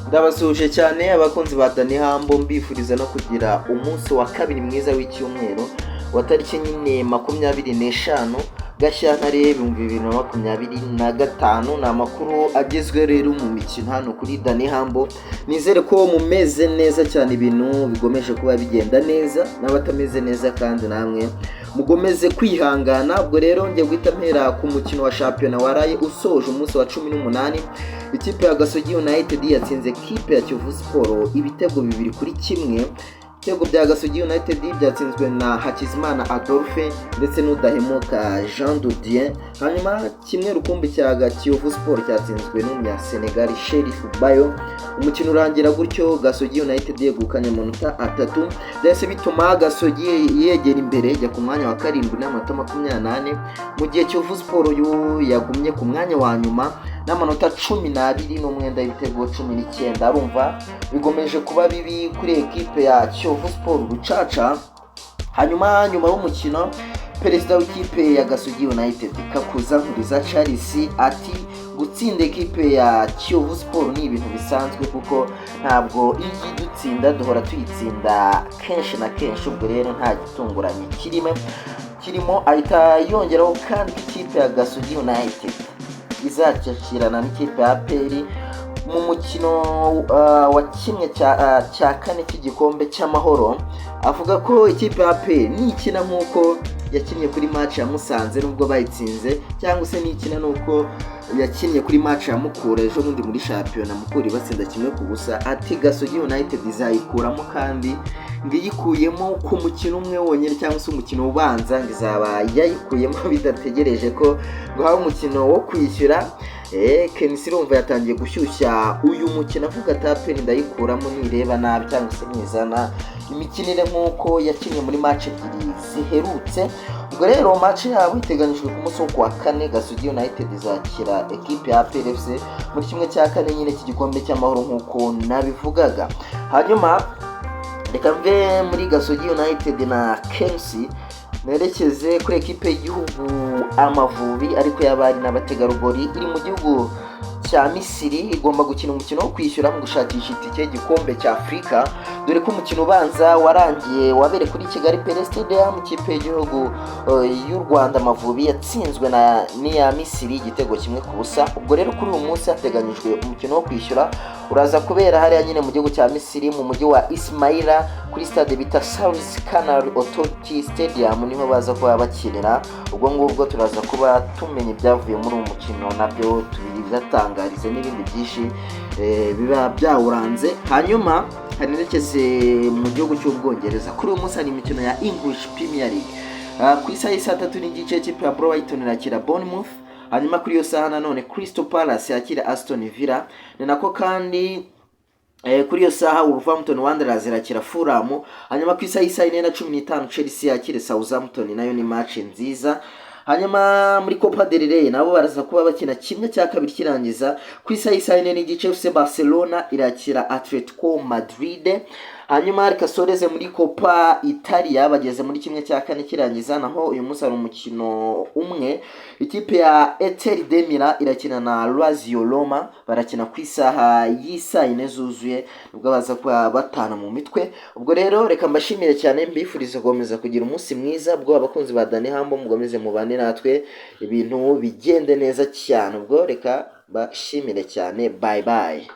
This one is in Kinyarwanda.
Ndabasuje cyane abakunzi ba Dani Hambo, mbifuriza no kugira umunsi wa kabiri mwiza w'icyumweru wa tariki nyine 25 Gashyantare 2025. Ni amakuru agezwe rero mu mikino hano kuri Dani Hambo. Nizere ko mumeze neza cyane, ibintu bigomeje kuba bigenda neza, n'abatameze neza kandi namwe mugomeze kwihangana. Ubwo rero ngiye guhita mpera ku mukino wa shampiyona waraye usoje umunsi wa 18. Ikipe ya Gasogi United yatsinze ikipe ya Kiyovu Sport ibitego 2-1. Ibitego bya Gasogi United byatsinzwe na Hakizimana Adolphe ndetse n'Udahemuka Jean Dodier. Hanyuma kimwe rukumbi cya Kiyovu Sport cyatsinzwe n'umunya Senegal Sheriff Bayo. Umukino urangira gutyo Gasogi United yegukanye amanota 3, byose bituma Gasogi yegera imbere jya ku mwanya wa 7 n'amanota 28, mu gihe Kiyovu Sport yagumye ku mwanya wa nyuma n'amanota 12 n'umwenda w'ibitego 19. Arumva bigomeje kuba bibi kuri ekipe ya Kiyovu Sport Rucaca. Hanyuma nyuma y'umukino, perezida w'ikipe ya Gasogi United Kakuza Nkuriza Charles ati gutsinda ekipe ya Kiyovu Sport ni ibintu bisanzwe kuko ntabwo iyi dutsinda duhora tuyitsinda kenshi na kenshi. Ubwo rero nta gitunguranye kirimo. Ahita yongeraho kandi ikipe ya Gasogi United izacakirana n'ikipe ya APR mu mukino wa kimwe cya kane cy'igikombe cy'amahoro. Avuga ko ikipe ya APR nikina nk'uko yakinnye kuri match ya Musanze nubwo bayitsinze, cyangwa se nikina nuko yakinnye kuri match ya Mukura ejo bundi muri shampiyona Mukura batsinda 1-0. Ati Gasogi United izayikuramo kandi ngiyikuyemo ku mukino umwe wonyine, cyangwa se umukino ubanza ngizaba yayikuyemo bidategereje ko ngo habe umukino wo kwishyura. Kenisi rumva yatangiye gushyushya uyu mukino avuga ati APR ndayikuramo nireba nabi cyangwa se nizana imikinire nk'uko yakinnye muri match ebyiri ziherutse. Ubwo rero match yabo iteganyijwe ku munsi wo kuwa 4. Gasogi United izakira ekipe ya APR FC muri kimwe cya kane nyine cy'igikombe cy'amahoro nk'uko nabivugaga. Hanyuma reka mve muri Gasogi United na Kensi nerekeze kuri ekipe y'igihugu Amavubi ariko y'abari n'abategarugori iri mu gihugu cya Misiri. Igomba gukina umukino wo kwishyura mu gushakisha itike y'igikombe cya Afurika, dore ko umukino ubanza warangiye wabere kuri Kigali Pele Stadium. Ikipe y'igihugu y'u Rwanda Amavubi yatsinzwe n'iya Misiri igitego 1-0. Ubwo rero kuri uyu munsi hateganyijwe umukino wo kwishyura uraza kubera hariya nyine mu gihugu cya Misiri mu mujyi wa Ismaila kuri stade bita South Canal Authority Stadium, niho baza kuba bakinira. Ubwo ngubwo turaza kuba tumenya ibyavuye muri uyu mukino, nabyo tubigatangarize n'ibindi byinshi biba byawuranze. Hanyuma hanerekeze mu gihugu cy'Ubwongereza. Kuri uyu munsi hari imikino ya English Premier League ku isaha ya 3 n'igice ikipe ya Brighton irakira Bournemouth. Hanyuma kuri iyo saha nanone Crystal Palace yakira Aston Villa. Ni nako kandi kuri iyo saha Wolverhampton Wanderers irakira Fulham. Hanyuma ku isaha ya 4:15 Chelsea yakira Southampton, nayo ni match nziza. Hanyuma muri Copa del Rey nabo baraza kuba bakina kimwe cya kabiri kirangiza ku isaha ya 4 n'igice. FC Barcelona irakira Atletico Madrid. Hanyuma reka soreze muri Copa Italia bageze muri kimwe cya kane kirangiza, naho uyu munsi hari umukino umwe. Ikipe ya Inter de Milan irakina na Lazio Roma, barakina ku isaha y'4 zuzuye, ubwo baza kuba batana mu mitwe. Ubwo rero reka mbashimire cyane, mbifuriza gukomeza kugira umunsi mwiza. Ubwo abakunzi ba Dani Hambo mugomeze mubane natwe ibintu bigende neza cyane. Ubwo reka bashimire cyane, bye bye.